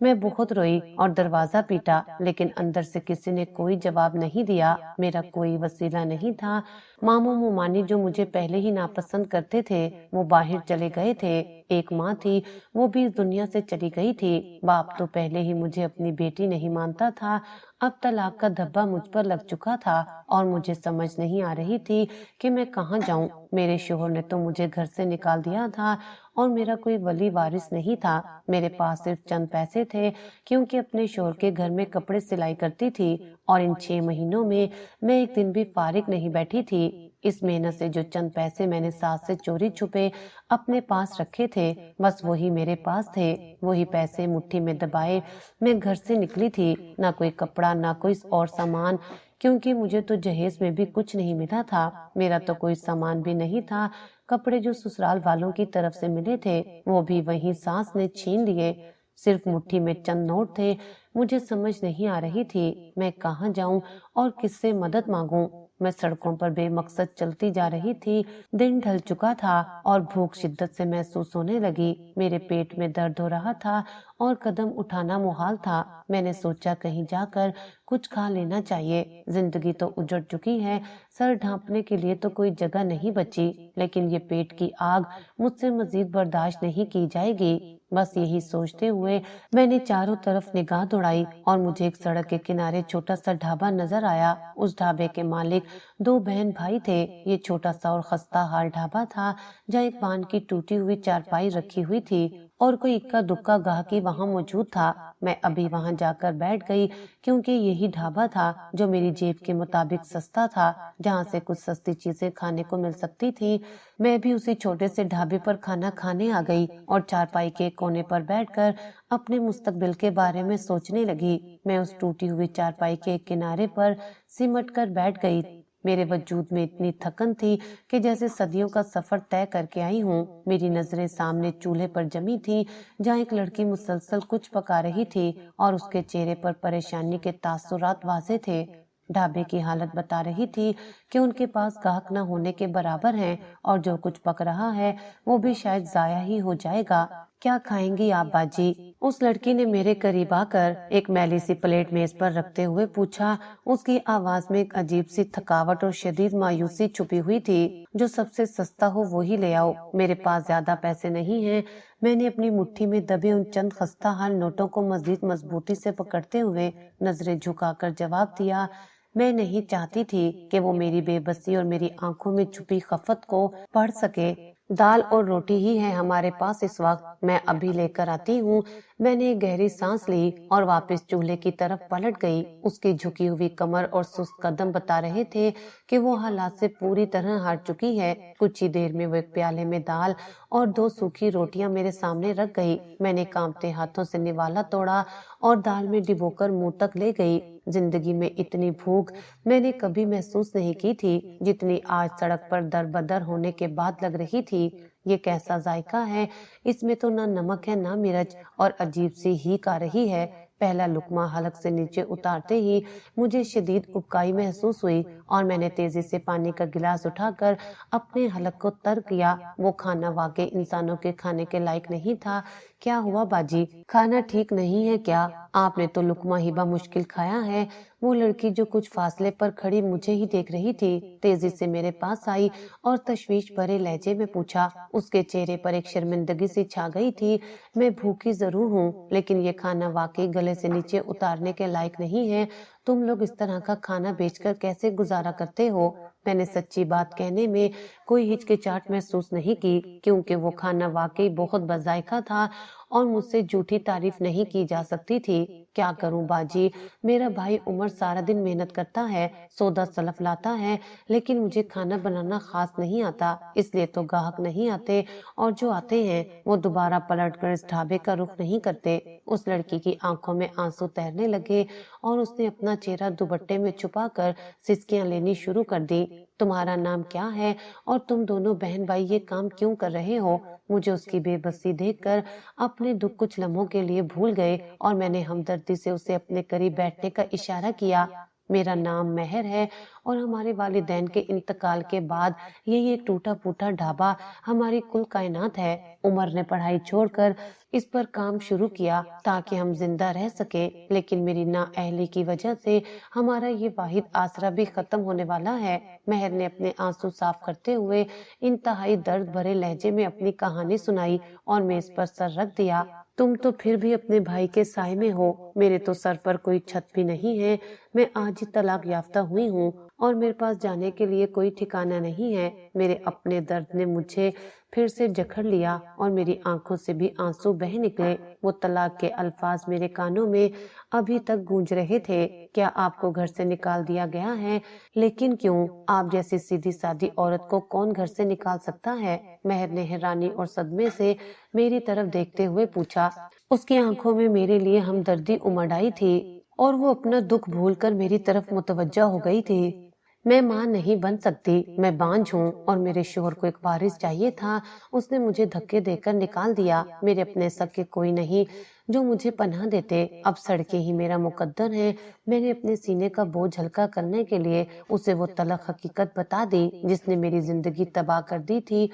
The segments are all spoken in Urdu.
میں بہت روئی اور دروازہ پیٹا، لیکن اندر سے کسی نے کوئی جواب نہیں دیا۔ میرا کوئی وسیلہ نہیں تھا۔ ماموں ممانی جو مجھے پہلے ہی ناپسند کرتے تھے وہ باہر چلے گئے تھے۔ ایک ماں تھی، وہ بھی اس دنیا سے چلی گئی تھی۔ باپ تو پہلے ہی مجھے اپنی بیٹی نہیں مانتا تھا۔ اب طلاق کا دھبا مجھ پر لگ چکا تھا اور مجھے سمجھ نہیں آ رہی تھی کہ میں کہاں جاؤں۔ میرے شوہر نے تو مجھے گھر سے نکال دیا تھا اور میرا کوئی ولی وارث نہیں تھا۔ میرے پاس صرف چند پیسے تھے کیونکہ اپنے شوہر کے گھر میں کپڑے سلائی کرتی تھی اور ان 6 مہینوں میں ایک دن بھی فارغ نہیں بیٹھی تھی۔ اس محنت سے جو چند پیسے میں نے ساس سے چوری چھپے اپنے پاس رکھے تھے بس وہی میرے پاس تھے۔ وہی پیسے مٹھی میں دبائے میں گھر سے نکلی تھی۔ نہ کوئی کپڑا نہ کوئی اور سامان، کیونکہ مجھے تو جہیز میں بھی کچھ نہیں ملا تھا۔ میرا تو کوئی سامان بھی نہیں تھا۔ کپڑے جو سسرال والوں کی طرف سے ملے تھے وہ بھی وہی ساس نے چھین لیے۔ صرف مٹھی میں چند نوٹ تھے۔ مجھے سمجھ نہیں آ رہی تھی میں کہاں جاؤں اور کس سے مدد مانگوں۔ میں سڑکوں پر بے مقصد چلتی جا رہی تھی۔ دن ڈھل چکا تھا اور بھوک شدت سے محسوس ہونے لگی۔ میرے پیٹ میں درد ہو رہا تھا اور قدم اٹھانا محال تھا۔ میں نے سوچا کہیں جا کر کچھ کھا لینا چاہیے۔ زندگی تو اجڑ چکی ہے، سر ڈھانپنے کے لیے تو کوئی جگہ نہیں بچی، لیکن یہ پیٹ کی آگ مجھ سے مزید برداشت نہیں کی جائے گی۔ بس یہی سوچتے ہوئے میں نے چاروں طرف نگاہ دوڑائی اور مجھے ایک سڑک کے کنارے چھوٹا سا ڈھابا نظر آیا۔ اس ڈھابے کے مالک 2 بہن بھائی تھے۔ یہ چھوٹا سا اور خستہ حال ڈھابا تھا جہاں ایک پان کی ٹوٹی ہوئی چارپائی رکھی ہوئی تھی اور کوئی اکا دکا گاہکی وہاں موجود تھا۔ میں ابھی وہاں جا کر بیٹھ گئی کیونکہ یہی ڈھابا تھا جو میری جیب کے مطابق سستا تھا، جہاں سے کچھ سستی چیزیں کھانے کو مل سکتی تھی۔ میں بھی اسی چھوٹے سے ڈھابے پر کھانا کھانے آ گئی اور چارپائی کے کونے پر بیٹھ کر اپنے مستقبل کے بارے میں سوچنے لگی۔ میں اس ٹوٹی ہوئی چارپائی کے کنارے پر سمٹ کر بیٹھ گئی۔ میرے وجود میں اتنی تھکن تھی کہ جیسے صدیوں کا سفر طے کر کے آئی ہوں۔ میری نظریں سامنے چولہے پر جمی تھی جہاں ایک لڑکی مسلسل کچھ پکا رہی تھی اور اس کے چہرے پر پریشانی کے تاثرات واضح تھے۔ ڈھابے کی حالت بتا رہی تھی کہ ان کے پاس گاہک نہ ہونے کے برابر ہیں اور جو کچھ پک رہا ہے وہ بھی شاید ضائع ہی ہو جائے گا۔ کیا کھائیں گی آپ باجی؟ اس لڑکی نے میرے قریب آ کر ایک میلی سی پلیٹ میز پر رکھتے ہوئے پوچھا۔ اس کی آواز میں ایک عجیب سی تھکاوٹ اور شدید مایوسی چھپی ہوئی تھی۔ جو سب سے سستا ہو وہی لے آؤ، میرے پاس زیادہ پیسے نہیں ہیں۔ میں نے اپنی مٹھی میں دبے ان چند خستہ حال نوٹوں کو مزید مضبوطی سے پکڑتے ہوئے نظریں جھکا کر جواب دیا۔ میں نہیں چاہتی تھی کہ وہ میری بے بسی اور میری آنکھوں میں چھپی خفت کو پڑھ سکے۔ دال اور روٹی ہی ہے ہمارے پاس اس وقت، میں ابھی لے کر آتی ہوں۔ میں نے ایک گہری سانس لی اور واپس چولہے کی طرف پلٹ گئی۔ اس کی جھکی ہوئی کمر اور سست قدم بتا رہے تھے کہ وہ حالات سے پوری طرح ہار چکی ہے۔ کچھ ہی دیر میں وہ ایک پیالے میں دال اور 2 سوکھی روٹیاں میرے سامنے رکھ گئی۔ میں نے کانپتے ہاتھوں سے نوالا توڑا اور دال میں ڈبو کر منہ تک لے گئی۔ زندگی میں اتنی بھوک میں نے کبھی محسوس نہیں کی تھی جتنی آج سڑک پر در بدر ہونے کے بعد لگ رہی تھی۔ یہ کیسا ذائقہ ہے، اس میں تو نہ نمک ہے نہ مرچ اور عجیب سی ہیک آ رہی ہے۔ پہلا لقمہ حلق سے نیچے اتارتے ہی مجھے شدید ابکائی محسوس ہوئی اور میں نے تیزی سے پانی کا گلاس اٹھا کر اپنے حلق کو تر کیا۔ وہ کھانا واقعی انسانوں کے کھانے کے لائق نہیں تھا۔ کیا ہوا باجی، کھانا ٹھیک نہیں ہے کیا؟ آپ نے تو لقمہ ہی مشکل کھایا ہے۔ وہ لڑکی جو کچھ فاصلے پر کھڑی مجھے ہی دیکھ رہی تھی تیزی سے میرے پاس آئی اور تشویش بھرے لہجے میں پوچھا۔ اس کے چہرے پر ایک شرمندگی سی چھا گئی تھی۔ میں بھوکی ضرور ہوں لیکن یہ کھانا واقعی گلے سے نیچے اتارنے کے لائق نہیں ہے۔ تم لوگ اس طرح کا کھانا بیچ کر کیسے گزارا کرتے ہو؟ میں نے سچی بات کہنے میں کوئی ہچکچاہٹ محسوس نہیں کی کیونکہ وہ کھانا واقعی بہت بذائقہ تھا اور مجھ سے جھوٹی تعریف نہیں کی جا سکتی تھی۔ کیا کروں باجی، میرا بھائی عمر سارا دن محنت کرتا ہے، سودا سلف لاتا ہے، لیکن مجھے کھانا بنانا خاص نہیں آتا، اس لیے تو گاہک نہیں آتے اور جو آتے ہیں وہ دوبارہ پلٹ کر اس ڈھابے کا رخ نہیں کرتے۔ اس لڑکی کی آنکھوں میں آنسو تیرنے لگے اور اس نے اپنا چہرہ دوپٹے میں چھپا کر سسکیاں لینی شروع کر دی۔ تمہارا نام کیا ہے اور تم دونوں بہن بھائی یہ کام کیوں کر رہے ہو؟ مجھے اس کی بے بسی دیکھ کر اپنے دکھ کچھ لمحوں کے لیے بھول گئے اور میں نے ہمدردی سے اسے اپنے قریب بیٹھنے کا اشارہ کیا۔ میرا نام مہر ہے اور ہمارے والدین کے انتقال کے بعد یہی ایک ٹوٹا پھوٹا ڈھابا ہماری کل کائنات ہے۔ عمر نے پڑھائی چھوڑ کر اس پر کام شروع کیا تاکہ ہم زندہ رہ سکیں، لیکن میری نااہلی کی وجہ سے ہمارا یہ واحد آسرا بھی ختم ہونے والا ہے۔ مہر نے اپنے آنسو صاف کرتے ہوئے انتہائی درد بھرے لہجے میں اپنی کہانی سنائی اور میز پر سر رکھ دیا۔ تم تو پھر بھی اپنے بھائی کے سائے میں ہو، میرے تو سر پر کوئی چھت بھی نہیں ہے۔ میں آج ہی طلاق یافتہ ہوئی ہوں اور میرے پاس جانے کے لیے کوئی ٹھکانہ نہیں ہے۔ میرے اپنے درد نے مجھے پھر سے جکڑ لیا اور میری آنکھوں سے بھی آنسو بہہ نکلے۔ وہ طلاق کے الفاظ میرے کانوں میں ابھی تک گونج رہے تھے۔ کیا آپ کو گھر سے نکال دیا گیا ہے؟ لیکن کیوں؟ آپ جیسی سیدھی سادی عورت کو کون گھر سے نکال سکتا ہے؟ مہر نے حیرانی اور صدمے سے میری طرف دیکھتے ہوئے پوچھا۔ اس کی آنکھوں میں میرے لیے ہمدردی امڑ آئی تھی اور وہ اپنا دکھ بھول کر میری طرف متوجہ ہو گئی تھی۔ میں ماں نہیں بن سکتی، میں بانجھ ہوں اور میرے شوہر کو ایک وارث چاہیے تھا۔ اس نے مجھے دھکے دے کر نکال دیا۔ میرے اپنے سکے کوئی نہیں جو مجھے پناہ دیتے، اب سڑکیں ہی میرا مقدر ہے۔ میں نے اپنے سینے کا بوجھ ہلکا کرنے کے لیے اسے وہ تلخ حقیقت بتا دی جس نے میری زندگی تباہ کر دی تھی۔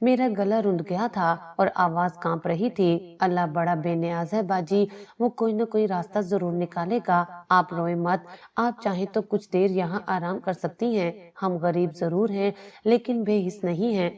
میرا گلا رند گیا تھا اور آواز کانپ رہی تھی۔ اللہ بڑا بے نیاز ہے باجی، وہ کوئی نہ کوئی راستہ ضرور نکالے گا۔ آپ روئے مت، آپ چاہیں تو کچھ دیر یہاں آرام کر سکتی ہیں۔ ہم غریب ضرور ہیں لیکن بے حس نہیں ہیں۔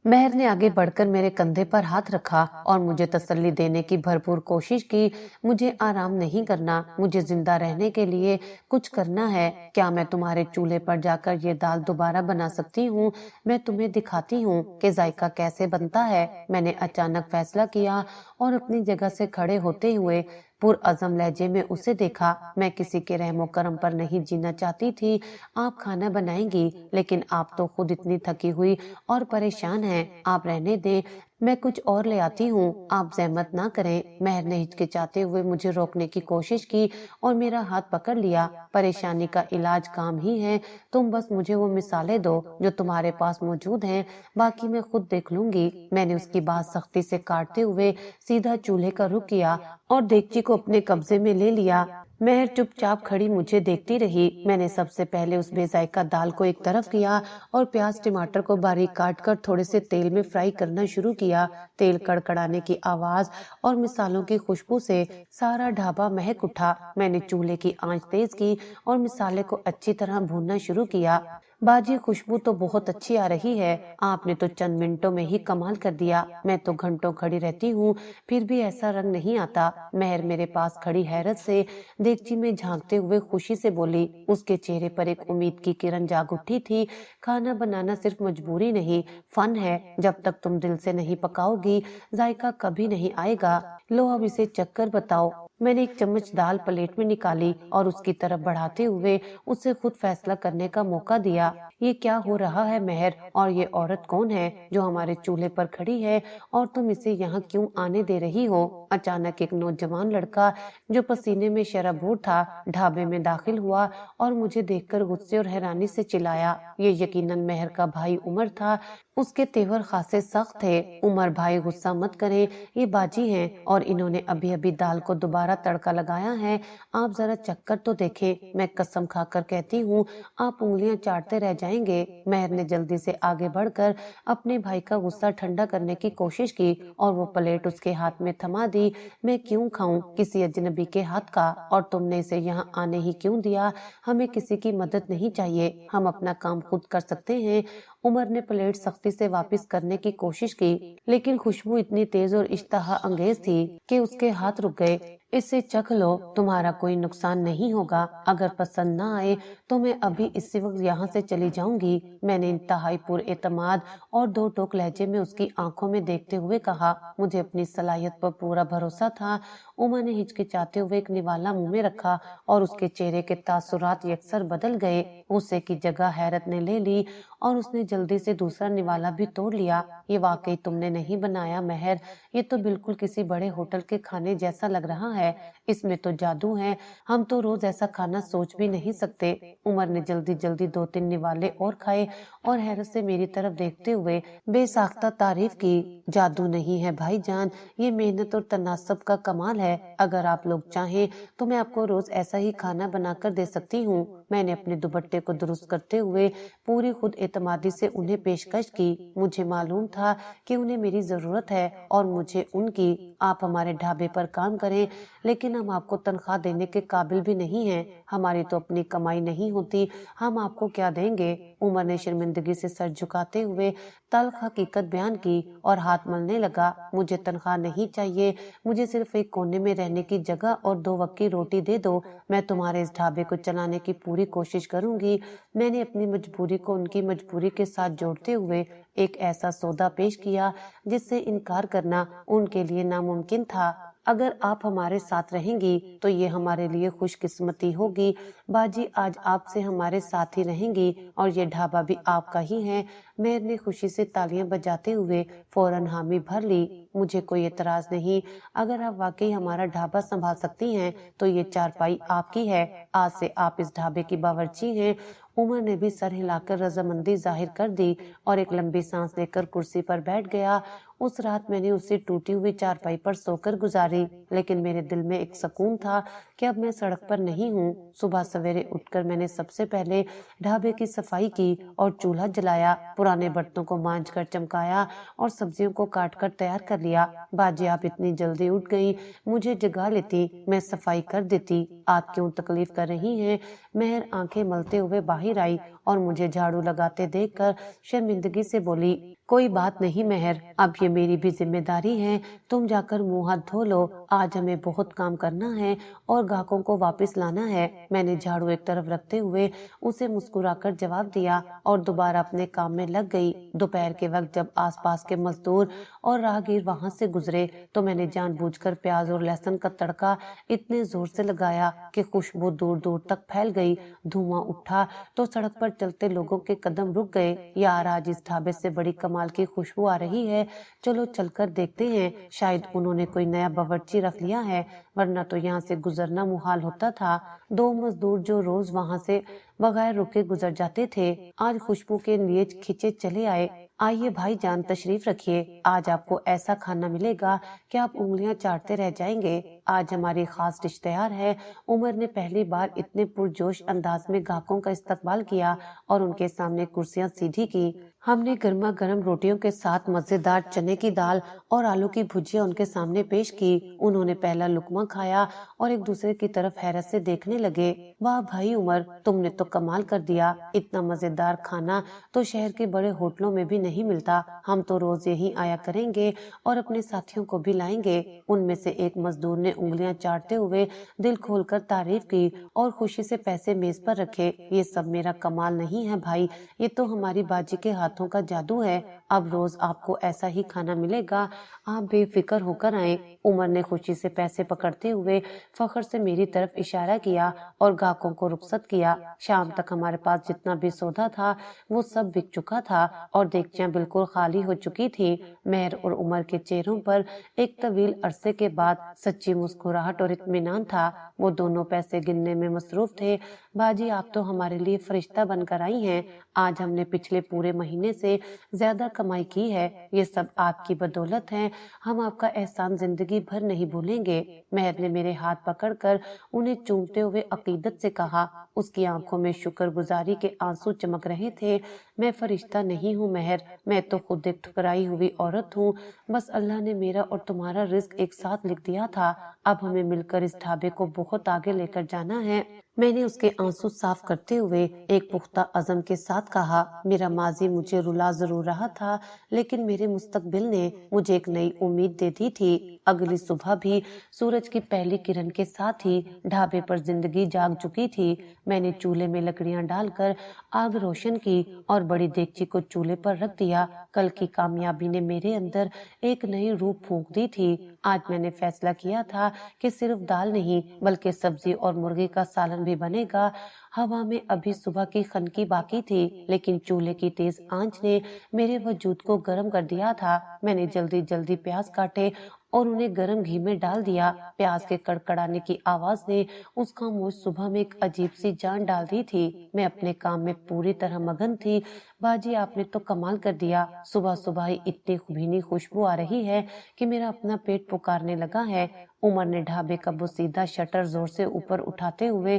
مہر نے آگے بڑھ کر میرے کندھے پر ہاتھ رکھا اور مجھے تسلی دینے کی بھرپور کوشش کی۔ مجھے آرام نہیں کرنا، مجھے زندہ رہنے کے لیے کچھ کرنا ہے۔ کیا میں تمہارے چولہے پر جا کر یہ دال دوبارہ بنا سکتی ہوں؟ میں تمہیں دکھاتی ہوں کہ ذائقہ کیسے بنتا ہے۔ میں نے اچانک فیصلہ کیا اور اپنی جگہ سے کھڑے ہوتے ہوئے پرعزم لہجے میں اسے دیکھا۔ میں کسی کے رحم و کرم پر نہیں جینا چاہتی تھی۔ آپ کھانا بنائیں گی لیکن آپ تو خود اتنی تھکی ہوئی اور پریشان ہیں، آپ رہنے دیں، میں کچھ اور لے آتی ہوں، آپ زحمت نہ کریں۔ مہر نے ہچکچاتے ہوئے مجھے روکنے کی کوشش کی اور میرا ہاتھ پکڑ لیا۔ پریشانی کا علاج کام ہی ہے، تم بس مجھے وہ مثالیں دو جو تمہارے پاس موجود ہیں، باقی میں خود دیکھ لوں گی۔ میں نے اس کی بات سختی سے کاٹتے ہوئے سیدھا چولہے کا رخ کیا اور دیگچی کو اپنے قبضے میں لے لیا۔ مہر چپ چاپ کھڑی مجھے دیکھتی رہی۔ میں نے سب سے پہلے اس بے ذائقہ دال کو ایک طرف کیا اور پیاز ٹماٹر کو باریک کاٹ کر تھوڑے سے تیل میں فرائی کرنا شروع کیا۔ تیل کڑکڑانے کی آواز اور مسالوں کی خوشبو سے سارا ڈھابہ مہک اٹھا۔ میں نے چولہے کی آنچ تیز کی اور مسالے کو اچھی طرح بھوننا شروع کیا۔ باجی خوشبو تو بہت اچھی آ رہی ہے، آپ نے تو چند منٹوں میں ہی کمال کر دیا۔ میں تو گھنٹوں کھڑی رہتی ہوں پھر بھی ایسا رنگ نہیں آتا۔ مہر میرے پاس کھڑی حیرت سے دیگچی میں جھانکتے ہوئے خوشی سے بولی۔ اس کے چہرے پر ایک امید کی کرن جاگ اٹھی تھی۔ کھانا بنانا صرف مجبوری نہیں، فن ہے۔ جب تک تم دل سے نہیں پکاؤ گی ذائقہ کبھی نہیں آئے گا۔ لو اب اسے چکھ کر بتاؤ۔ میں نے ایک چمچ دال پلیٹ میں نکالی اور اس کی طرف بڑھاتے ہوئے اسے خود فیصلہ کرنے کا موقع دیا۔ یہ کیا ہو رہا ہے مہر، اور یہ عورت کون ہے جو ہمارے چولہے پر کھڑی ہے اور تم اسے یہاں کیوں آنے دے رہی ہو؟ اچانک ایک نوجوان لڑکا جو پسینے میں شرابور تھا ڈھابے میں داخل ہوا اور مجھے دیکھ کر غصے اور حیرانی سے چلایا۔ یہ یقیناً مہر کا بھائی عمر تھا۔ اس کے تیور خاصے سخت تھے۔ عمر بھائی غصہ مت کریں، یہ باجی ہیں اور انہوں نے ابھی ابھی دال کو دوبارہ تڑکا لگایا ہے، آپ ذرا چکھ کر تو دیکھیں۔ میں قسم کھا کر کہتی ہوں آپ انگلیاں چاٹتے رہ جائیں گے۔ مہر نے جلدی سے آگے بڑھ کر اپنے بھائی کا غصہ ٹھنڈا کرنے کی کوشش کی اور وہ پلیٹ اس کے ہاتھ میں تھما دی۔ میں کیوں کھاؤں کسی اجنبی کے ہاتھ کا، اور تم نے اسے یہاں آنے ہی کیوں دیا؟ ہمیں کسی کی مدد نہیں چاہیے، ہم اپنا کام خود کر سکتے ہیں۔ عمر نے پلیٹ سختی سے واپس کرنے کی کوشش کی لیکن خوشبو اتنی تیز اور اشتہا انگیز تھی کہ اس کے ہاتھ رک گئے۔ اسے چکھ لو، تمہارا کوئی نقصان نہیں ہوگا، اگر پسند نہ آئے تو میں ابھی اسی وقت یہاں سے چلی جاؤں گی۔ میں نے انتہائی پر اعتماد اور دو ٹوک لہجے میں اس کی آنکھوں میں دیکھتے ہوئے کہا۔ مجھے اپنی صلاحیت پر پورا بھروسہ تھا۔ عمر نے ہچکچاتے ہوئے ایک نوالا منہ میں رکھا اور اس کے چہرے کے تاثرات یکسر بدل گئے۔ غصے کی جگہ حیرت نے لے لی اور اس نے جلدی سے دوسرا نوالا بھی توڑ لیا۔ یہ واقعی تم نے نہیں بنایا مہر، یہ تو بالکل کسی بڑے ہوٹل کے کھانے جیسا لگ رہا ہے، اس میں تو جادو ہے، ہم تو روز ایسا کھانا سوچ بھی نہیں سکتے۔ عمر نے جلدی جلدی دو تین نوالے اور کھائے اور حیرت سے میری طرف دیکھتے ہوئے بے ساختہ تعریف کی۔ جادو نہیں ہے بھائی جان، یہ محنت اور تناسب کا کمال ہے۔ اگر آپ لوگ چاہیں تو میں آپ کو روز ایسا ہی کھانا بنا کر دے سکتی ہوں۔ میں نے اپنے دوپٹے کو درست کرتے ہوئے پوری خود اعتمادی سے انہیں پیشکش کی۔ مجھے معلوم تھا کہ انہیں میری ضرورت ہے اور مجھے ان کی۔ آپ ہمارے ڈھابے پر کام کریں، لیکن ہم آپ کو تنخواہ دینے کے قابل بھی نہیں ہیں، ہماری تو اپنی کمائی نہیں ہوتی، ہم آپ کو کیا دیں گے؟ عمر نے شرمندگی سے سر جھکاتے ہوئے تلخ حقیقت بیان کی اور ہاتھ ملنے لگا۔ مجھے تنخواہ نہیں چاہیے، مجھے صرف ایک کونے میں رہنے کی جگہ اور 2 وقت کی روٹی دے دو، میں تمہارے اس ڈھابے کو چلانے کی پوری کوشش کروں گی۔ میں نے اپنی مجبوری کو ان کی مجبوری کے ساتھ جوڑتے ہوئے ایک ایسا سودا پیش کیا جس سے انکار کرنا ان کے لیے ناممکن تھا۔ اگر آپ ہمارے ساتھ رہیں گی تو یہ ہمارے لیے خوش قسمتی ہوگی۔ باجی آج آپ سے ہمارے ساتھ ہی رہیں گی اور یہ ڈھابا بھی آپ کا ہی ہے۔ مہر نے خوشی سے تالیاں بجاتے ہوئے فوراً حامی بھر لی۔ مجھے کوئی اعتراض نہیں، اگر آپ واقعی ہمارا ڈھابا سنبھال سکتی ہیں تو یہ چارپائی آپ کی ہے، آج سے آپ اس ڈھابے کی باورچی ہیں۔ عمر نے بھی سر ہلا کر رضامندی ظاہر کر دی اور ایک لمبی سانس لے کر کرسی پر بیٹھ گیا۔ اس رات میں نے اسی ٹوٹی ہوئی چارپائی پر سو کر گزاری، لیکن میرے دل میں ایک سکون تھا کہ اب میں سڑک پر نہیں ہوں۔ صبح سویرے اٹھ کر میں نے سب سے پہلے ڈھابے کی صفائی کی اور چولہا جلایا، پرانے برتنوں کو مانج کر چمکایا اور سبزیوں کو کاٹ کر تیار کر لیا۔ باجی آپ اتنی جلدی اٹھ گئی، مجھے جگا لیتی، میں صفائی کر دیتی، آپ کیوں تکلیف کر رہی ہیں؟ مہر آنکھیں ملتے ہوئے باہر آئی اور مجھے جھاڑو لگاتے دیکھ کر شرمندگی سے بولی، کوئی بات نہیں مہر، اب یہ میری بھی ذمہ داری ہے، تم جا کر منہ ہاتھ دھو لو، آج ہمیں بہت کام کرنا ہے اور گاہکوں کو واپس لانا ہے۔ میں نے جھاڑو ایک طرف رکھتے ہوئے اسے مسکرا کر جواب دیا اور دوبارہ اپنے کام میں لگ گئی۔ دوپہر کے وقت جب آس پاس کے مزدور اور راہگیر وہاں سے گزرے تو میں نے جان بوجھ کر پیاز اور لہسن کا تڑکا اتنے زور سے لگایا کہ خوشبو دور دور تک پھیل گئی۔ دھواں اٹھا تو سڑک پر چلتے لوگوں کے قدم رک گئے۔ یار آج اس ڈھابے سے بڑی کمال کی خوشبو آ رہی ہے، چلو چل کر دیکھتے ہیں، شاید انہوں نے کوئی نیا باورچی رکھ لیا ہے، ورنہ تو یہاں سے گزرنا محال ہوتا تھا۔ 2 مزدور جو روز وہاں سے بغیر رکے گزر جاتے تھے آج خوشبو کے لیے کھینچے چلے آئے۔ آئیے بھائی جان تشریف رکھیے، آج آپ کو ایسا کھانا ملے گا کہ آپ انگلیاں چاٹتے رہ جائیں گے، آج ہماری خاص ڈش تیار ہے۔ عمر نے پہلی بار اتنے پرجوش انداز میں گاہکوں کا استقبال کیا اور ان کے سامنے کرسیاں سیدھی کی۔ ہم نے گرما گرم روٹیوں کے ساتھ مزیدار چنے کی دال اور آلو کی بھجیا ان کے سامنے پیش کی۔ انہوں نے پہلا لقمہ کھایا اور ایک دوسرے کی طرف حیرت سے دیکھنے لگے۔ واہ بھائی عمر، تم نے تو کمال کر دیا، اتنا مزیدار کھانا تو شہر کے بڑے ہوٹلوں میں بھی نہیں ملتا، ہم تو روز یہیں آیا کریں گے اور اپنے ساتھیوں کو بھی لائیں گے۔ ان میں سے ایک مزدور نے انگلیاں چاٹتے ہوئے دل کھول کر تعریف کی اور خوشی سے پیسے میز پر رکھے۔ یہ سب میرا کمال نہیں ہے بھائی، یہ تو ہماری باجی کے ہاتھوں کا جادو ہے، اب روز آپ کو ایسا ہی کھانا ملے گا، آپ بے فکر ہو کر آئیں۔ عمر نے خوشی سے پیسے پکڑتے ہوئے فخر سے میری طرف اشارہ کیا اور گاہکوں کو رخصت کیا۔ شام تک ہمارے پاس جتنا بھی سودا تھا وہ سب بک چکا تھا اور دیگچیاں بالکل خالی ہو چکی تھی۔ مہر اور عمر کے چہروں پر ایک طویل عرصے کے بعد سچی مسکراہٹ اور اطمینان تھا، وہ دونوں پیسے گننے میں مصروف تھے۔ باجی آپ تو ہمارے لیے فرشتہ بن کر آئی ہیں، آج ہم نے پچھلے پورے مہینے سے زیادہ کمائی کی ہے، یہ سب آپ کی بدولت ہے، ہم آپ کا احسان زندگی بھر نہیں بھولیں گے۔ مہر نے میرے ہاتھ پکڑ کر انہیں چومتے ہوئے عقیدت سے کہا، اس کی آنکھوں میں شکر گزاری کے آنسو چمک رہے تھے۔ میں فرشتہ نہیں ہوں مہر، میں تو خود ایک ٹھکرائی ہوئی عورت ہوں، بس اللہ نے میرا اور تمہارا رزق ایک ساتھ لکھ دیا تھا، اب ہمیں مل کر اس ڈھابے کو بہت آگے لے کر جانا ہے۔ میں نے اس کے آنسو صاف کرتے ہوئے ایک پختہ عزم کے ساتھ کہا، میرا ماضی مجھے رلا ضرور رہا تھا لیکن میرے مستقبل نے مجھے ایک نئی امید دے دی تھی۔ اگلی صبح بھی سورج کی پہلی کرن کے ساتھ ہی ڈھابے پر زندگی جاگ چکی تھی۔ میں نے چولہے میں لکڑیاں ڈال کر آگ روشن کی اور بڑی دیگچی کو چولہے پر رکھ دیا۔ کل کی کامیابی نے میرے اندر ایک نئی روح پھونک دی تھی۔ آج میں نے فیصلہ کیا تھا کہ صرف دال نہیں بلکہ سبزی اور مرغی کا سالن بھی بنے گا۔ ہوا میں ابھی صبح کی خنکی باقی تھی لیکن چولہے کی تیز آنچ نے میرے وجود کو گرم کر دیا تھا۔ میں نے جلدی جلدی پیاز کاٹے اور انہیں گرم گھی میں ڈال دیا۔ پیاز کے کڑکڑانے کی آواز نے اس خاموش صبح میں ایک عجیب سی جان ڈال دی تھی۔ میں اپنے کام میں پوری طرح مگن تھی۔ باجی آپ نے تو کمال کر دیا، صبح صبح ہی اتنی بھینی خوشبو آ رہی ہے کہ میرا اپنا پیٹ پکارنے لگا ہے۔ عمر نے ڈھابے کا بوسیدہ شٹر زور سے اوپر اٹھاتے ہوئے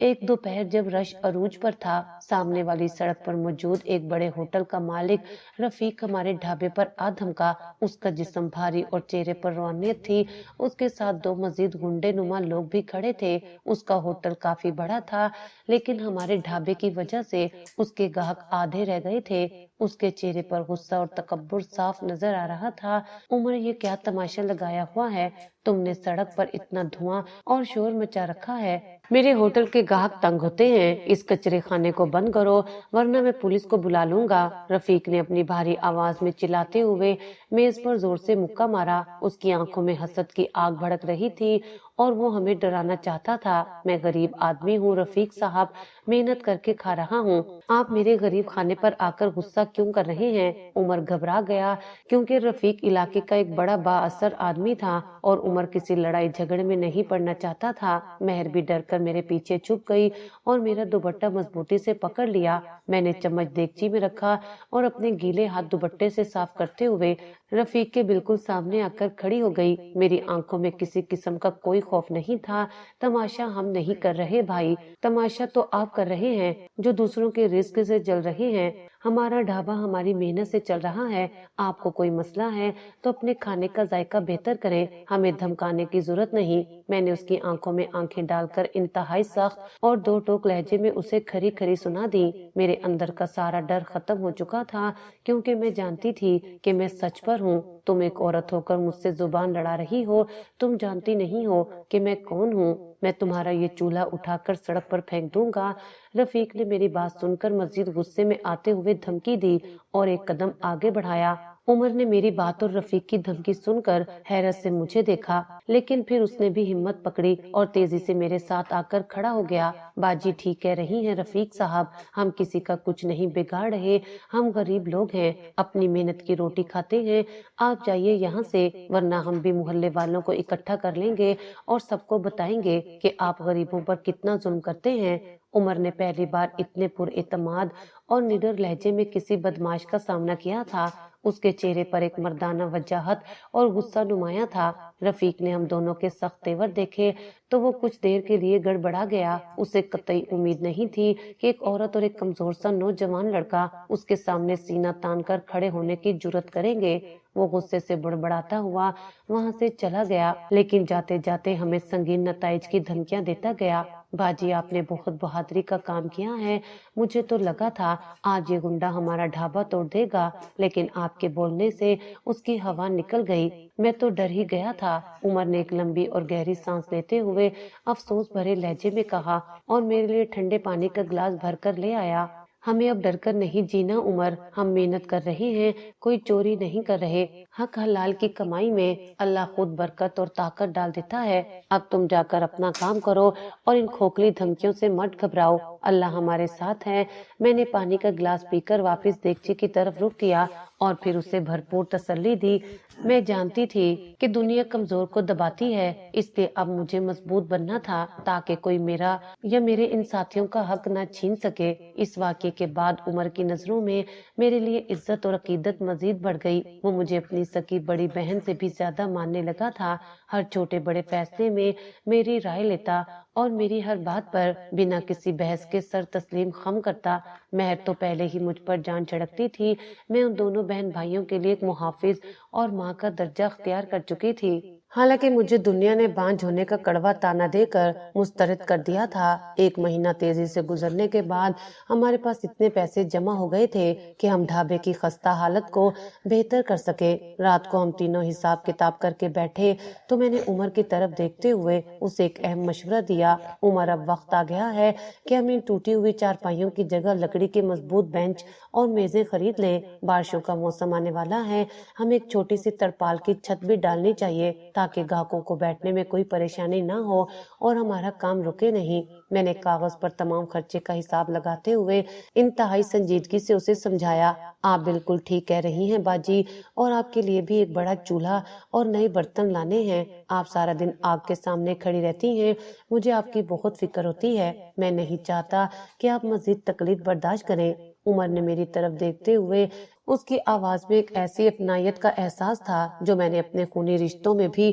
ایک دوپہر جب رش عروج پر تھا، سامنے والی سڑک پر موجود ایک بڑے ہوٹل کا مالک رفیق ہمارے ڈھابے پر آ دھمکا۔ اس کا جسم بھاری اور چہرے پر روحانیت تھی۔ اس کے ساتھ دو مزید گنڈے نما لوگ بھی کھڑے تھے۔ اس کا ہوٹل کافی بڑا تھا، لیکن ہمارے ڈھابے کی وجہ سے اس کے گاہک آدھے رہ گئے تھے۔ اس کے چہرے پر غصہ اور تکبر صاف نظر آ رہا تھا۔ عمر، یہ کیا تماشا لگایا ہوا ہے؟ تم نے سڑک پر اتنا دھواں اور شور مچا رکھا ہے۔ میرے ہوٹل کے گاہک تنگ ہوتے ہیں۔ اس کچرے خانے کو بند کرو ورنہ میں پولیس کو بلا لوں گا۔ رفیق نے اپنی بھاری آواز میں چلاتے ہوئے میز پر زور سے مکہ مارا۔ اس کی آنکھوں میں حسد کی آگ بھڑک رہی تھی اور وہ ہمیں ڈرانا چاہتا تھا۔ میں غریب آدمی ہوں رفیق صاحب، محنت کر کے کھا رہا ہوں۔ آپ میرے غریب خانے پر آ کر غصہ کیوں کر رہے ہیں؟ عمر گھبرا گیا کیونکہ رفیق علاقے کا ایک بڑا با اثر آدمی تھا اور عمر کسی لڑائی جھگڑے میں نہیں پڑنا چاہتا تھا۔ مہر بھی ڈر کر میرے پیچھے چھپ گئی اور میرا دوپٹہ مضبوطی سے پکڑ لیا۔ میں نے چمچ دیگچی میں رکھا اور اپنے گیلے ہاتھ دوپٹے سے صاف کرتے ہوئے رفیق کے بالکل سامنے آ کر کھڑی ہو گئی۔ میری آنکھوں میں کسی قسم کا کوئی خوف نہیں تھا۔ تماشا ہم نہیں کر رہے بھائی، تماشا تو آپ کر رہے ہیں جو دوسروں کے رزق سے جل رہے ہیں۔ ہمارا ڈھابا ہماری محنت سے چل رہا ہے۔ آپ کو کوئی مسئلہ ہے تو اپنے کھانے کا ذائقہ بہتر کریں، ہمیں دھمکانے کی ضرورت نہیں۔ میں نے اس کی آنکھوں میں آنکھیں ڈال کر انتہائی سخت اور دو ٹوک لہجے میں اسے کھری کھری سنا دی۔ میرے اندر کا سارا ڈر ختم ہو چکا تھا کیونکہ میں جانتی تھی کہ میں سچ پر ہوں۔ تم ایک عورت ہو کر مجھ سے زبان لڑا رہی ہو، تم جانتی نہیں ہو کہ میں کون ہوں۔ میں تمہارا یہ چولہا اٹھا کر سڑک پر پھینک دوں گا۔ رفیق نے میری بات سن کر مزید غصے میں آتے ہوئے دھمکی دی اور ایک قدم آگے بڑھایا۔ عمر نے میری بات اور رفیق کی دھمکی سن کر حیرت سے مجھے دیکھا، لیکن پھر اس نے بھی ہمت پکڑی اور تیزی سے میرے ساتھ آ کر کھڑا ہو گیا۔ باجی ٹھیک کہہ رہی ہیں رفیق صاحب، ہم کسی کا کچھ نہیں بگاڑ رہے، ہم غریب لوگ ہیں، اپنی محنت کی روٹی کھاتے ہیں۔ آپ جائیے یہاں سے ورنہ ہم بھی محلے والوں کو اکٹھا کر لیں گے اور سب کو بتائیں گے کہ آپ غریبوں پر کتنا ظلم کرتے ہیں۔ عمر نے پہلی بار اتنے پر اعتماد اور نڈر لہجے میں کسی بدماش کا سامنا کیا تھا۔ اس کے چہرے پر ایک مردانہ وجاہت اور غصہ نمایاں تھا۔ رفیق نے ہم دونوں کے سخت تیور دیکھے تو وہ کچھ دیر کے لیے گڑبڑا گیا۔ اسے قطعی امید نہیں تھی کہ ایک عورت اور ایک کمزور سا نوجوان لڑکا اس کے سامنے سینہ تان کر کھڑے ہونے کی جرات کریں گے۔ وہ غصے سے بڑبڑاتا ہوا وہاں سے چلا گیا، لیکن جاتے جاتے ہمیں سنگین نتائج کی دھمکیاں دیتا گیا۔ باجی آپ نے بہت بہادری کا کام کیا ہے۔ مجھے تو لگا تھا آج یہ گنڈا ہمارا ڈھابا توڑ دے گا، لیکن آپ کے بولنے سے اس کی ہوا نکل گئی۔ میں تو ڈر ہی گیا تھا۔ عمر نے ایک لمبی اور گہری سانس لیتے ہوئے افسوس بھرے لہجے میں کہا اور میرے لیے ٹھنڈے پانی کا گلاس بھر کر لے آیا۔ ہمیں اب ڈر کر نہیں جینا عمر، ہم محنت کر رہے ہیں، کوئی چوری نہیں کر رہے۔ حق حلال کی کمائی میں اللہ خود برکت اور طاقت ڈال دیتا ہے۔ اب تم جا کر اپنا کام کرو اور ان کھوکھلی دھمکیوں سے مت گھبراؤ، اللہ ہمارے ساتھ ہے۔ میں نے پانی کا گلاس پی کر واپس دیگچی کی طرف رخ کیا اور پھر اسے بھرپور تسلی دی۔ میں جانتی تھی کہ دنیا کمزور کو دباتی ہے، اس لیے اب مجھے مضبوط بننا تھا تاکہ کوئی میرا یا میرے ان ساتھیوں کا حق نہ چھین سکے۔ اس واقعے کے بعد عمر کی نظروں میں میرے لیے عزت اور عقیدت مزید بڑھ گئی۔ وہ مجھے اپنی سکی بڑی بہن سے بھی زیادہ ماننے لگا تھا۔ ہر چھوٹے بڑے فیصلے میں میری رائے لیتا اور میری ہر بات پر بنا کسی بحث کے سر تسلیم خم کرتا۔ مہر تو پہلے ہی مجھ پر جان چڑھتی تھی۔ میں ان دونوں بہن بھائیوں کے لیے ایک محافظ اور ماں کا درجہ اختیار کر چکی تھی۔ حالانکہ مجھے دنیا نے بانجھ ہونے کا کڑوا تانا دے کر مسترد کر دیا تھا۔ ایک مہینہ تیزی سے گزرنے کے بعد ہمارے پاس اتنے پیسے جمع ہو گئے تھے کہ ہم ڈھابے کی خستہ حالت کو بہتر کر سکے۔ رات کو ہم تینوں حساب کتاب کر کے بیٹھے تو میں نے عمر کی طرف دیکھتے ہوئے اسے ایک اہم مشورہ دیا۔ عمر، اب وقت آ گیا ہے کہ ہم ان ٹوٹی ہوئی چارپائیوں کی جگہ لکڑی کے مضبوط بینچ اور میزیں خرید لیں۔ بارشوں کا موسم آنے والا ہے، ہمیں ایک چھوٹی سی ترپال کی چھت بھی ڈالنی چاہیے تاکہ گاہکوں کو بیٹھنے میں کوئی پریشانی نہ ہو اور ہمارا کام رکے نہیں۔ میں نے کاغذ پر تمام خرچے کا حساب لگاتے ہوئے انتہائی سنجیدگی سے اسے سمجھایا۔ آپ بالکل ٹھیک کہہ رہی ہیں باجی، اور آپ کے لیے بھی ایک بڑا چولہا اور نئے برتن لانے ہیں۔ آپ سارا دن آگ کے سامنے کھڑی رہتی ہیں، مجھے آپ کی بہت فکر ہوتی ہے۔ میں نہیں چاہتا کہ آپ مزید تکلیف برداشت کریں۔ عمر نے میری طرف دیکھتے ہوئے، اس کی آواز میں ایک ایسی اپنائیت کا احساس تھا جو میں نے اپنے خونی رشتوں میں بھی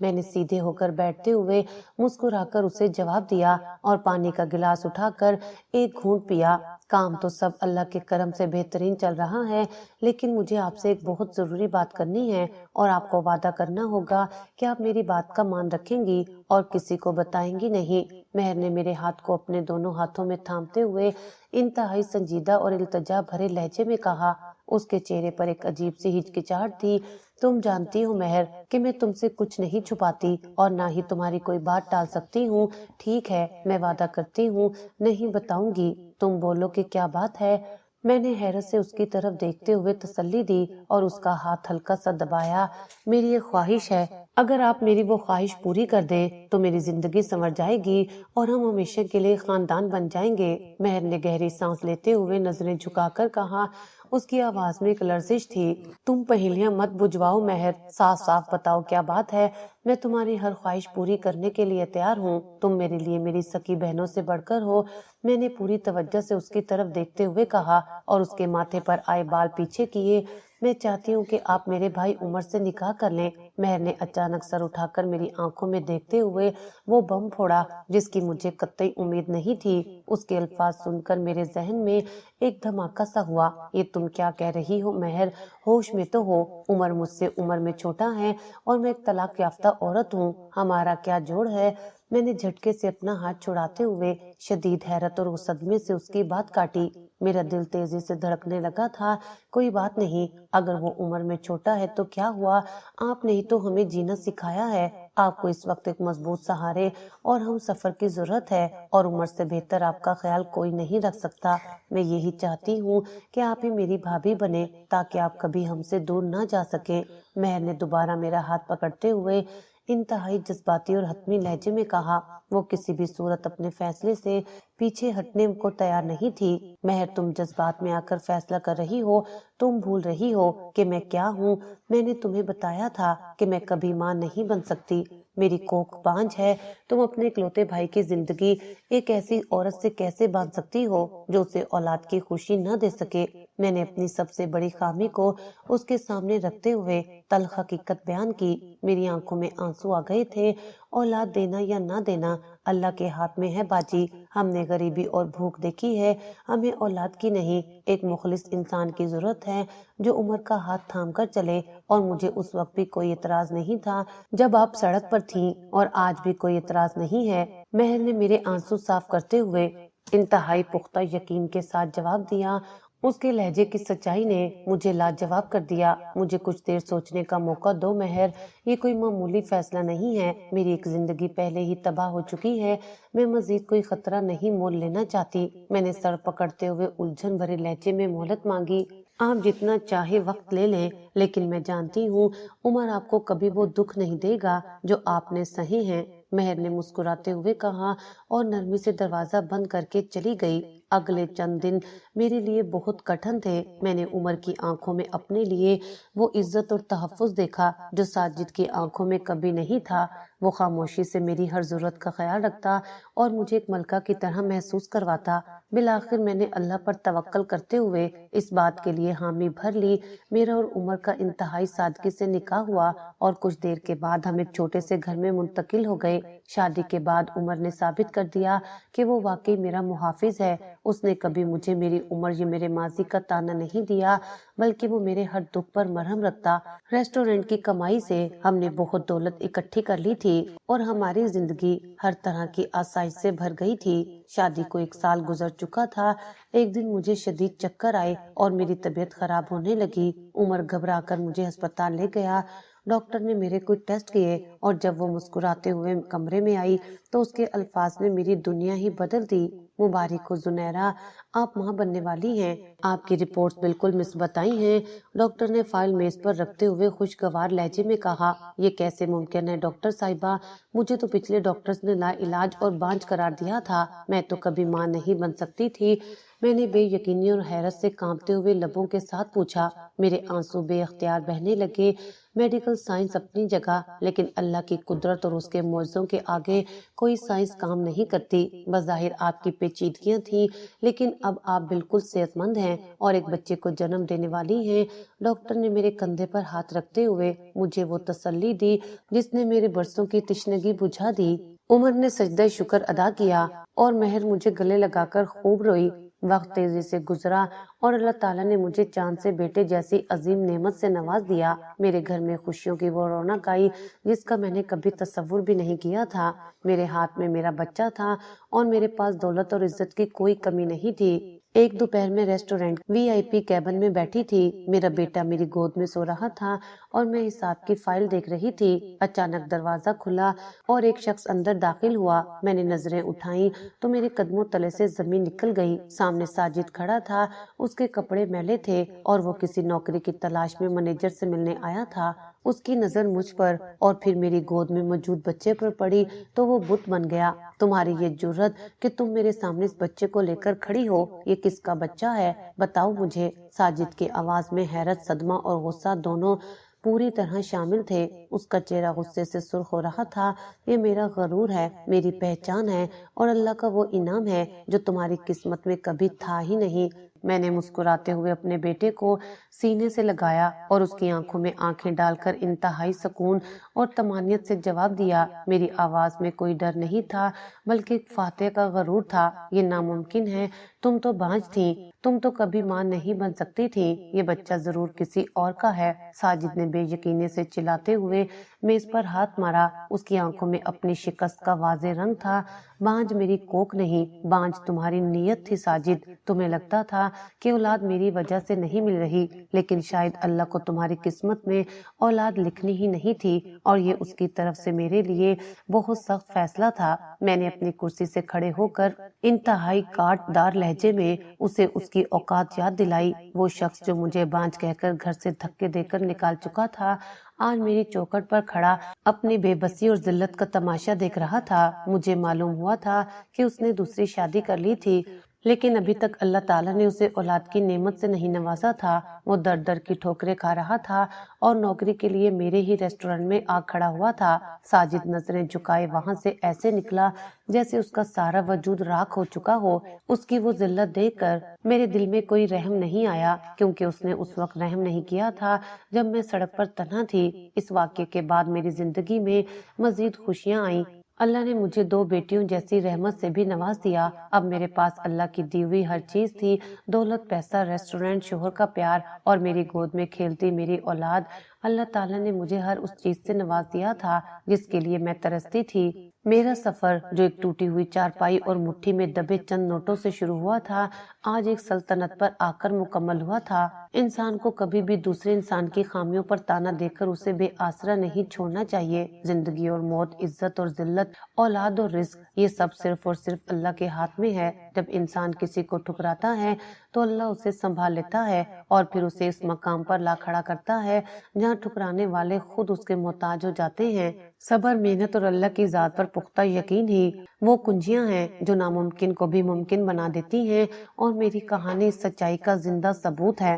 میں نے سیدھے ہو کر بیٹھتے ہوئے مسکرا کر اسے جواب دیا اور پانی کا گلاس اٹھا کر ایک گھونٹ پیا۔ کام تو سب اللہ کے کرم سے بہترین چل رہا ہے، لیکن مجھے آپ سے ایک بہت ضروری بات کرنی ہے اور آپ کو وعدہ کرنا ہوگا کہ آپ میری بات کا مان رکھیں گی اور کسی کو بتائیں گی نہیں۔ مہر نے میرے ہاتھ کو اپنے دونوں ہاتھوں میں تھامتے ہوئے انتہائی سنجیدہ اور التجا بھرے لہجے میں کہا۔ اس کے چہرے پر ایک عجیب سی ہچکچاہٹ تھی۔ تم جانتی ہو مہر کہ میں تم سے کچھ نہیں چھپاتی اور نہ ہی تمہاری کوئی بات ٹال سکتی ہوں۔ ٹھیک ہے، میں وعدہ کرتی ہوں نہیں بتاؤں گی۔ تم بولو کہ کیا بات ہے۔ میں نے حیرت سے اس کی طرف دیکھتے ہوئے تسلی دی اور اس کا ہاتھ ہلکا سا دبایا۔ میری ایک خواہش ہے، اگر آپ میری وہ خواہش پوری کر دیں تو میری زندگی سنور جائے گی اور ہم ہمیشہ کے لیے خاندان بن جائیں گے۔ مہر نے گہری سانس لیتے ہوئے نظریں جھکا کر کہا۔ اس کی آواز میں ایک لرزش تھی۔ تم پہیلیاں مت بجھواؤ مہر، صاف صاف بتاؤ کیا بات ہے۔ میں تمہاری ہر خواہش پوری کرنے کے لیے تیار ہوں۔ تم میرے لیے میری سکی بہنوں سے بڑھ کر ہو۔ میں نے پوری توجہ سے اس کی طرف دیکھتے ہوئے کہا اور اس کے ماتھے پر آئے بال پیچھے کیے۔ میں چاہتی ہوں کہ آپ میرے بھائی عمر سے نکاح کر لیں۔ مہر نے اچانک سر اٹھا کر میری آنکھوں میں دیکھتے ہوئے وہ بم پھوڑا جس کی مجھے قطعی امید نہیں تھی۔ اس کے الفاظ سن کر میرے ذہن میں ایک دھماکہ سا ہوا۔ یہ تم کیا کہہ رہی ہو مہر؟ ہوش میں تو ہو؟ عمر مجھ سے عمر میں چھوٹا ہے اور میں ایک طلاق یافتہ عورت ہوں۔ ہمارا کیا جوڑ ہے؟ میں نے جھٹکے سے اپنا ہاتھ چھڑاتے ہوئے شدید حیرت اور صدمے سے اس کی بات کاٹی۔ میرا دل تیزی سے دھڑکنے لگا تھا۔ کوئی بات نہیں، اگر وہ عمر میں چھوٹا ہے تو کیا ہوا؟ آپ نے ہی تو ہمیں جینا سکھایا ہے۔ آپ کو اس وقت ایک مضبوط سہارے اور ہم سفر کی ضرورت ہے اور عمر سے بہتر آپ کا خیال کوئی نہیں رکھ سکتا۔ میں یہی چاہتی ہوں کہ آپ ہی میری بھابھی بنے تاکہ آپ کبھی ہم سے دور نہ جا سکیں۔ مہر نے دوبارہ میرا ہاتھ پکڑتے ہوئے انتہائی جذباتی اور حتمی لہجے میں کہا۔ وہ کسی بھی صورت اپنے فیصلے سے پیچھے ہٹنے کو تیار نہیں تھی۔ مہر، تم جذبات میں آ کر فیصلہ کر رہی ہو۔ تم بھول رہی ہو کہ میں کیا ہوں۔ میں نے تمہیں بتایا تھا کہ میں کبھی ماں نہیں بن سکتی۔ میری کوکھ بانجھ ہے۔ تم اپنے اکلوتے بھائی کی زندگی ایک ایسی عورت سے کیسے باندھ سکتی ہو جو اسے اولاد کی خوشی نہ دے سکے؟ میں نے اپنی سب سے بڑی خامی کو اس کے سامنے رکھتے ہوئے تلخ حقیقت بیان کی۔ میری آنکھوں میں آنسو آ گئے تھے۔ اولاد دینا یا نہ دینا اللہ کے ہاتھ میں ہے باجی۔ ہم نے غریبی اور بھوک دیکھی ہے، ہمیں اولاد کی نہیں، ایک مخلص انسان کی ضرورت ہے جو عمر کا ہاتھ تھام کر چلے۔ اور مجھے اس وقت بھی کوئی اعتراض نہیں تھا جب آپ سڑک پر تھیں، اور آج بھی کوئی اعتراض نہیں ہے۔ مہر نے میرے آنسو صاف کرتے ہوئے انتہائی پختہ یقین کے ساتھ جواب دیا۔ اس کے لہجے کی سچائی نے مجھے لاجواب کر دیا۔ مجھے کچھ دیر سوچنے کا موقع دو مہر، یہ کوئی معمولی فیصلہ نہیں ہے۔ میری ایک زندگی پہلے ہی تباہ ہو چکی ہے۔ میں مزید کوئی خطرہ نہیں مول لینا چاہتی۔ میں نے سر پکڑتے ہوئے الجھن بھرے لہجے میں مہلت مانگی۔ آپ جتنا چاہے وقت لے لیں، لیکن میں جانتی ہوں عمر آپ کو کبھی وہ دکھ نہیں دے گا جو آپ نے سہے ہیں۔ مہر نے مسکراتے ہوئے کہا اور نرمی سے دروازہ بند کر کے چلی گئی۔ اگلے چند دن میرے لیے بہت کٹھن تھے۔ میں نے عمر کی آنکھوں میں اپنے لیے وہ عزت اور تحفظ دیکھا جو ساجد کی آنکھوں میں کبھی نہیں تھا۔ وہ خاموشی سے میری ہر ضرورت کا خیال رکھتا اور مجھے ایک ملکہ کی طرح محسوس کرواتا۔ بالآخر میں نے اللہ پر توکل کرتے ہوئے اس بات کے لیے حامی بھر لی۔ میرا اور عمر کا انتہائی سادگی سے نکاح ہوا اور کچھ دیر کے بعد ہم ایک چھوٹے سے گھر میں منتقل ہو گئے۔ شادی کے بعد عمر نے ثابت کر دیا کہ وہ واقعی میرا محافظ ہے۔ اس نے کبھی مجھے میری عمر یا میرے ماضی کا تانا نہیں دیا، بلکہ وہ میرے ہر دکھ پر مرہم رکھتا۔ ریسٹورنٹ کی کمائی سے ہم نے بہت دولت اکٹھی کر لی تھی اور ہماری زندگی ہر طرح کی آسائش سے بھر گئی تھی۔ شادی کو 1 سال گزر چکا تھا۔ ایک دن مجھے شدید چکر آئے اور میری طبیعت خراب ہونے لگی۔ عمر گھبرا کر مجھے ہسپتال لے گیا۔ ڈاکٹر نے میرے کچھ ٹیسٹ کیے اور جب وہ مسکراتے ہوئے کمرے میں آئی تو اس کے الفاظ نے میری دنیا ہی بدل دی۔ مبارک ہو زنیرہ، آپ ماں بننے والی ہیں۔ آپ کی رپورٹس بالکل مثبت آئی ہیں۔ ڈاکٹر نے فائل میز پر رکھتے ہوئے خوشگوار لہجے میں کہا۔ یہ کیسے ممکن ہے ڈاکٹر صاحبہ؟ مجھے تو پچھلے ڈاکٹرز نے لا علاج اور بانجھ قرار دیا تھا۔ میں تو کبھی ماں نہیں بن سکتی تھی۔ میں نے بے یقینی اور حیرت سے کانپتے ہوئے لبوں کے ساتھ پوچھا۔ میرے آنسو بے اختیار بہنے لگے۔ میڈیکل سائنس اپنی جگہ، لیکن اللہ کی قدرت اور اس کے معجزوں کے آگے کوئی سائنس کام نہیں کرتی۔ بظاہر آپ کی پیچیدگیاں تھیں، لیکن اب آپ بالکل صحت مند ہیں اور ایک بچے کو جنم دینے والی ہیں۔ ڈاکٹر نے میرے کندھے پر ہاتھ رکھتے ہوئے مجھے وہ تسلی دی جس نے میرے برسوں کی تشنگی بجھا دی۔ عمر نے سجدہ شکر ادا کیا اور مہر مجھے گلے لگا کر خوب روئی۔ وقت تیزی سے گزرا اور اللہ تعالیٰ نے مجھے چاند سے بیٹے جیسی عظیم نعمت سے نواز دیا۔ میرے گھر میں خوشیوں کی وہ رونق آئی جس کا میں نے کبھی تصور بھی نہیں کیا تھا۔ میرے ہاتھ میں میرا بچہ تھا اور میرے پاس دولت اور عزت کی کوئی کمی نہیں تھی۔ ایک دوپہر میں ریسٹورینٹ VIP کیبن میں بیٹھی تھی۔ میرا بیٹا میری گود میں سو رہا تھا اور میں حساب کی فائل دیکھ رہی تھی۔ اچانک دروازہ کھلا اور ایک شخص اندر داخل ہوا۔ میں نے نظریں اٹھائیں تو میرے قدموں تلے سے زمین نکل گئی۔ سامنے ساجد کھڑا تھا، اس کے کپڑے میلے تھے اور وہ کسی نوکری کی تلاش میں مینیجر سے ملنے آیا تھا۔ اس کی نظر مجھ پر اور پھر میری گود میں موجود بچے پر پڑی تو وہ بت بن گیا۔ تمہاری یہ جرت کہ تم میرے سامنے اس بچے کو لے کر کھڑی ہو، یہ کس کا بچہ ہے؟ بتاؤ مجھے۔ ساجد کی آواز میں حیرت، صدمہ اور غصہ دونوں پوری طرح شامل تھے۔ اس کا چہرہ غصے سے سرخ ہو رہا تھا۔ یہ میرا غرور ہے، میری پہچان ہے اور اللہ کا وہ انعام ہے جو تمہاری قسمت میں کبھی تھا ہی نہیں۔ میں نے مسکراتے ہوئے اپنے بیٹے کو سینے سے لگایا اور اس کی آنکھوں میں آنکھیں ڈال کر انتہائی سکون اور طمانینت سے جواب دیا۔ میری آواز میں کوئی ڈر نہیں تھا بلکہ ایک فاتح کا غرور تھا۔ یہ ناممکن ہے، تم تو بانجھ تھیں، تم تو کبھی ماں نہیں بن سکتی تھی، یہ بچہ ضرور کسی اور کا ہے۔ ساجد نے بے یقینی سے چلاتے ہوئے میز پر ہاتھ مارا۔ اس کی آنکھوں میں اپنی شکست کا واضح رنگ تھا۔ بانجھ میری کوکھ نہیں، بانجھ تمہاری نیت تھی ساجد۔ تمہیں لگتا تھا کہ اولاد میری وجہ سے نہیں مل رہی، لیکن شاید اللہ کو تمہاری قسمت میں اولاد لکھنی ہی نہیں تھی اور یہ اس کی طرف سے میرے لیے بہت سخت فیصلہ تھا۔ میں نے اپنی کرسی سے کھڑے ہو کر انتہائی کاٹ دار لہجے میں اسے اس کی اوقات یاد دلائی۔ وہ شخص جو مجھے بانجھ کہہ کر گھر سے دھکے دے کر نکال چکا تھا، آج میری چوکھٹ پر کھڑا اپنی بے بسی اور ذلت کا تماشا دیکھ رہا تھا۔ مجھے معلوم ہوا تھا کہ اس نے دوسری شادی کر لی تھی، لیکن ابھی تک اللہ تعالیٰ نے اسے اولاد کی نعمت سے نہیں نوازا تھا۔ وہ در در کی ٹھوکریں کھا رہا تھا اور نوکری کے لیے میرے ہی ریسٹورینٹ میں آ کھڑا ہوا تھا۔ ساجد نظریں جھکائے وہاں سے ایسے نکلا جیسے اس کا سارا وجود راکھ ہو چکا ہو۔ اس کی وہ ذلت دیکھ کر میرے دل میں کوئی رحم نہیں آیا، کیونکہ اس نے اس وقت رحم نہیں کیا تھا جب میں سڑک پر تنہا تھی۔ اس واقعے کے بعد میری زندگی میں مزید خوشیاں آئیں۔ اللہ نے مجھے 2 بیٹیوں جیسی رحمت سے بھی نواز دیا۔ اب میرے پاس اللہ کی دی ہوئی ہر چیز تھی، دولت، پیسہ، ریسٹورینٹ، شوہر کا پیار اور میری گود میں کھیلتی میری اولاد۔ اللہ تعالیٰ نے مجھے ہر اس چیز سے نواز دیا تھا جس کے لیے میں ترستی تھی۔ میرا سفر جو ایک ٹوٹی ہوئی چارپائی اور مٹھی میں دبے چند نوٹوں سے شروع ہوا تھا، آج ایک سلطنت پر آ کر مکمل ہوا تھا۔ انسان کو کبھی بھی دوسرے انسان کی خامیوں پر تانا دے کر اسے بے آسرا نہیں چھوڑنا چاہیے۔ زندگی اور موت، عزت اور ذلت، اولاد اور رزق، یہ سب صرف اور صرف اللہ کے ہاتھ میں ہے۔ جب انسان کسی کو ٹھکراتا ہے تو اللہ اسے سنبھال لیتا ہے اور پھر اسے اس مقام پر لا کھڑا کرتا ہے جہاں ٹھکرانے والے خود اس کے محتاج ہو جاتے ہیں۔ صبر، محنت اور اللہ کی ذات پر پختہ یقین ہی وہ کنجیاں ہیں جو ناممکن کو بھی ممکن بنا دیتی ہیں، اور میری کہانی اس سچائی کا زندہ ثبوت ہے۔